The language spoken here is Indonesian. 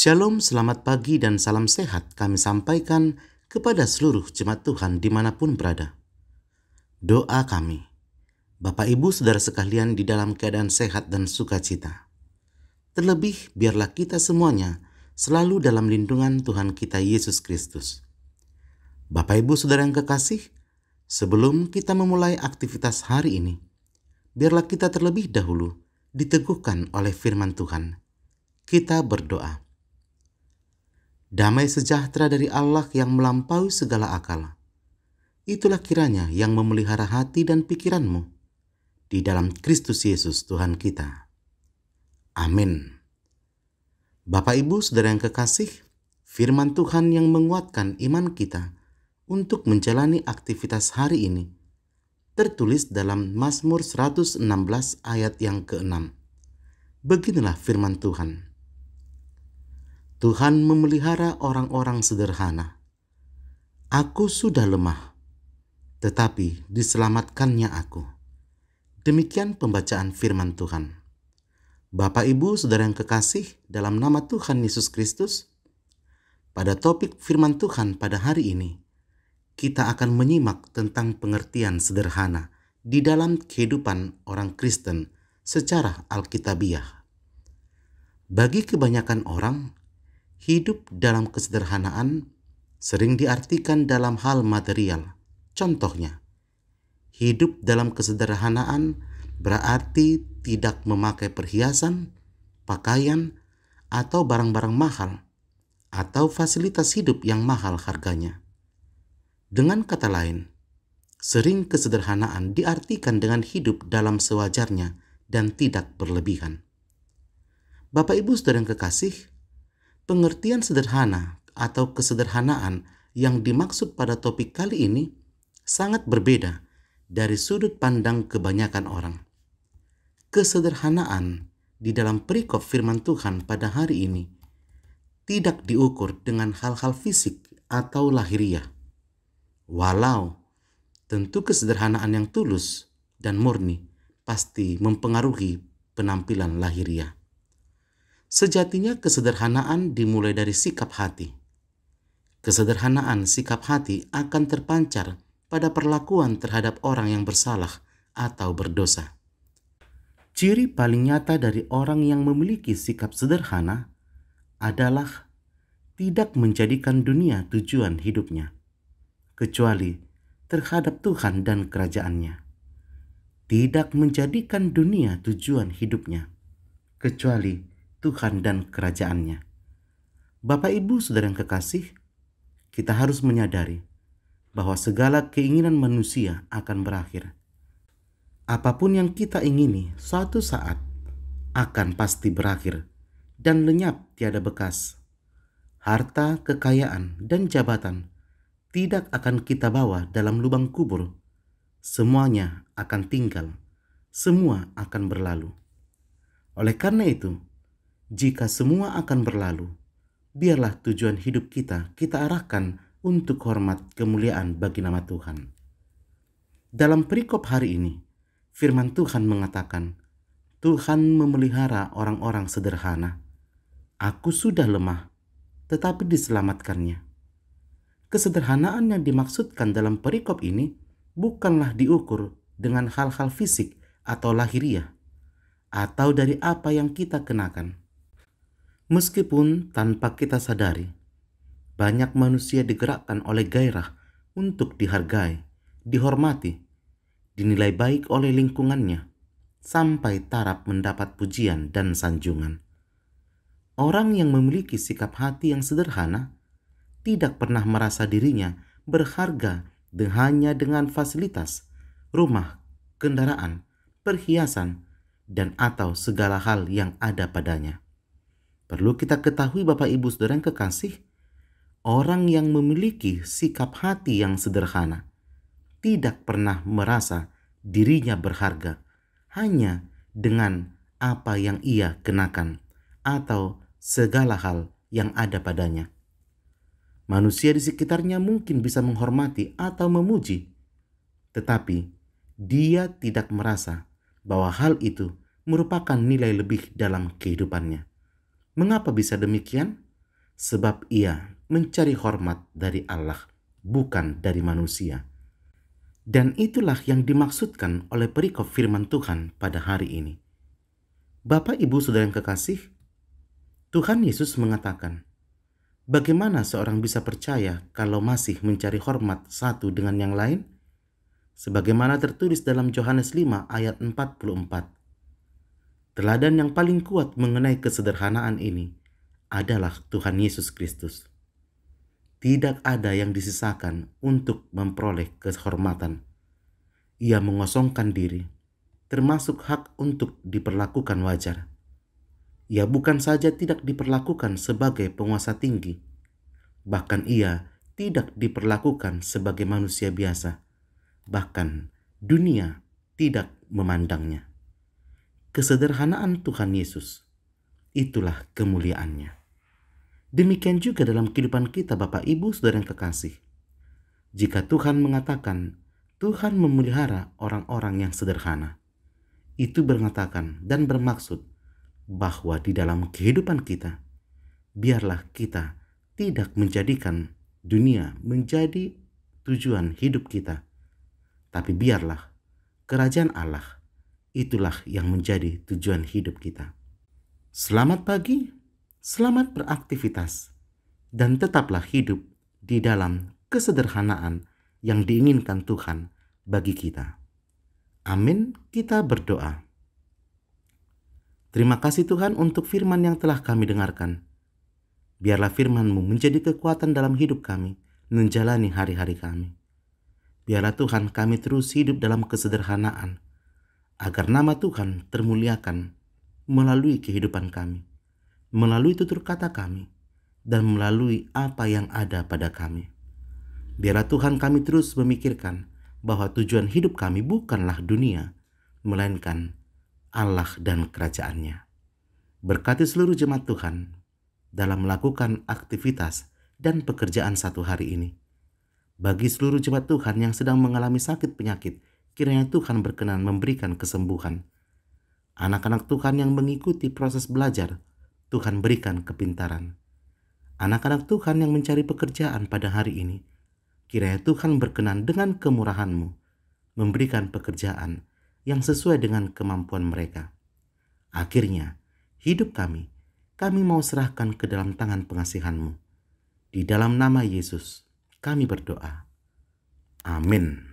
Shalom, selamat pagi dan salam sehat kami sampaikan kepada seluruh jemaat Tuhan dimanapun berada. Doa kami, Bapak Ibu Saudara sekalian di dalam keadaan sehat dan sukacita. Terlebih biarlah kita semuanya selalu dalam lindungan Tuhan kita Yesus Kristus. Bapak Ibu Saudara yang kekasih, sebelum kita memulai aktivitas hari ini, biarlah kita terlebih dahulu diteguhkan oleh firman Tuhan. Kita berdoa. Damai sejahtera dari Allah yang melampaui segala akal. Itulah kiranya yang memelihara hati dan pikiranmu di dalam Kristus Yesus Tuhan kita. Amin. Bapak Ibu Saudara yang kekasih, firman Tuhan yang menguatkan iman kita untuk menjalani aktivitas hari ini tertulis dalam Mazmur 116 ayat yang ke-6. Beginilah firman Tuhan. Tuhan memelihara orang-orang sederhana. Aku sudah lemah, tetapi diselamatkannya aku. Demikian pembacaan firman Tuhan. Bapak Ibu Saudara yang kekasih dalam nama Tuhan Yesus Kristus, pada topik firman Tuhan pada hari ini, kita akan menyimak tentang pengertian sederhana di dalam kehidupan orang Kristen secara alkitabiah. Bagi kebanyakan orang, hidup dalam kesederhanaan sering diartikan dalam hal material. Contohnya, hidup dalam kesederhanaan berarti tidak memakai perhiasan, pakaian, atau barang-barang mahal, atau fasilitas hidup yang mahal harganya. Dengan kata lain, sering kesederhanaan diartikan dengan hidup dalam sewajarnya dan tidak berlebihan. Bapak Ibu Saudara yang kekasih, pengertian sederhana atau kesederhanaan yang dimaksud pada topik kali ini sangat berbeda dari sudut pandang kebanyakan orang. Kesederhanaan di dalam perikop firman Tuhan pada hari ini tidak diukur dengan hal-hal fisik atau lahiriah. Walau tentu kesederhanaan yang tulus dan murni pasti mempengaruhi penampilan lahiriah. Sejatinya kesederhanaan dimulai dari sikap hati. Kesederhanaan sikap hati akan terpancar pada perlakuan terhadap orang yang bersalah atau berdosa. Ciri paling nyata dari orang yang memiliki sikap sederhana adalah tidak menjadikan dunia tujuan hidupnya, kecuali terhadap Tuhan dan kerajaannya. Tidak menjadikan dunia tujuan hidupnya, kecuali Tuhan dan kerajaannya. Bapak Ibu Saudara yang kekasih, kita harus menyadari bahwa segala keinginan manusia akan berakhir. Apapun yang kita ingini suatu saat akan pasti berakhir dan lenyap tiada bekas. Harta, kekayaan, dan jabatan tidak akan kita bawa dalam lubang kubur. Semuanya akan tinggal, semua akan berlalu. Oleh karena itu, jika semua akan berlalu, biarlah tujuan hidup kita arahkan untuk hormat kemuliaan bagi nama Tuhan. Dalam perikop hari ini, firman Tuhan mengatakan, Tuhan memelihara orang-orang sederhana. Aku sudah lemah, tetapi diselamatkannya. Kesederhanaan yang dimaksudkan dalam perikop ini bukanlah diukur dengan hal-hal fisik atau lahiriah, atau dari apa yang kita kenakan. Meskipun tanpa kita sadari, banyak manusia digerakkan oleh gairah untuk dihargai, dihormati, dinilai baik oleh lingkungannya, sampai taraf mendapat pujian dan sanjungan. Orang yang memiliki sikap hati yang sederhana tidak pernah merasa dirinya berharga hanya dengan fasilitas, rumah, kendaraan, perhiasan, dan atau segala hal yang ada padanya. Perlu kita ketahui Bapak Ibu Saudara yang kekasih, orang yang memiliki sikap hati yang sederhana tidak pernah merasa dirinya berharga hanya dengan apa yang ia kenakan atau segala hal yang ada padanya. Manusia di sekitarnya mungkin bisa menghormati atau memuji, tetapi dia tidak merasa bahwa hal itu merupakan nilai lebih dalam kehidupannya. Mengapa bisa demikian? sebab ia mencari hormat dari Allah, bukan dari manusia. Dan itulah yang dimaksudkan oleh perikop firman Tuhan pada hari ini. Bapak, Ibu, Saudara yang kekasih, Tuhan Yesus mengatakan, bagaimana seorang bisa percaya kalau masih mencari hormat satu dengan yang lain? Sebagaimana tertulis dalam Yohanes 5 ayat 44. Teladan yang paling kuat mengenai kesederhanaan ini adalah Tuhan Yesus Kristus. Tidak ada yang disisakan untuk memperoleh kehormatan. Ia mengosongkan diri, termasuk hak untuk diperlakukan wajar. Ia bukan saja tidak diperlakukan sebagai penguasa tinggi, bahkan ia tidak diperlakukan sebagai manusia biasa. Bahkan dunia tidak memandangnya. Kesederhanaan Tuhan Yesus, itulah kemuliaannya. Demikian juga dalam kehidupan kita, Bapak, Ibu, Saudara yang kekasih. Jika Tuhan mengatakan Tuhan memelihara orang-orang yang sederhana, itu mengatakan dan bermaksud bahwa di dalam kehidupan kita, biarlah kita tidak menjadikan dunia menjadi tujuan hidup kita, tapi biarlah kerajaan Allah itulah yang menjadi tujuan hidup kita. Selamat pagi, selamat beraktivitas, dan tetaplah hidup di dalam kesederhanaan yang diinginkan Tuhan bagi kita. Amin, kita berdoa. Terima kasih Tuhan untuk firman yang telah kami dengarkan. Biarlah firman-Mu menjadi kekuatan dalam hidup kami, menjalani hari-hari kami. Biarlah Tuhan kami terus hidup dalam kesederhanaan, agar nama Tuhan termuliakan melalui kehidupan kami, melalui tutur kata kami, dan melalui apa yang ada pada kami. Biarlah Tuhan kami terus memikirkan bahwa tujuan hidup kami bukanlah dunia, melainkan Allah dan kerajaannya. Berkati seluruh jemaat Tuhan dalam melakukan aktivitas dan pekerjaan satu hari ini. Bagi seluruh jemaat Tuhan yang sedang mengalami sakit penyakit, kiranya Tuhan berkenan memberikan kesembuhan. Anak-anak Tuhan yang mengikuti proses belajar, Tuhan berikan kepintaran. Anak-anak Tuhan yang mencari pekerjaan pada hari ini, kiranya Tuhan berkenan dengan kemurahan-Mu, memberikan pekerjaan yang sesuai dengan kemampuan mereka. Akhirnya, hidup kami mau serahkan ke dalam tangan pengasihan-Mu. Di dalam nama Yesus, kami berdoa. Amin.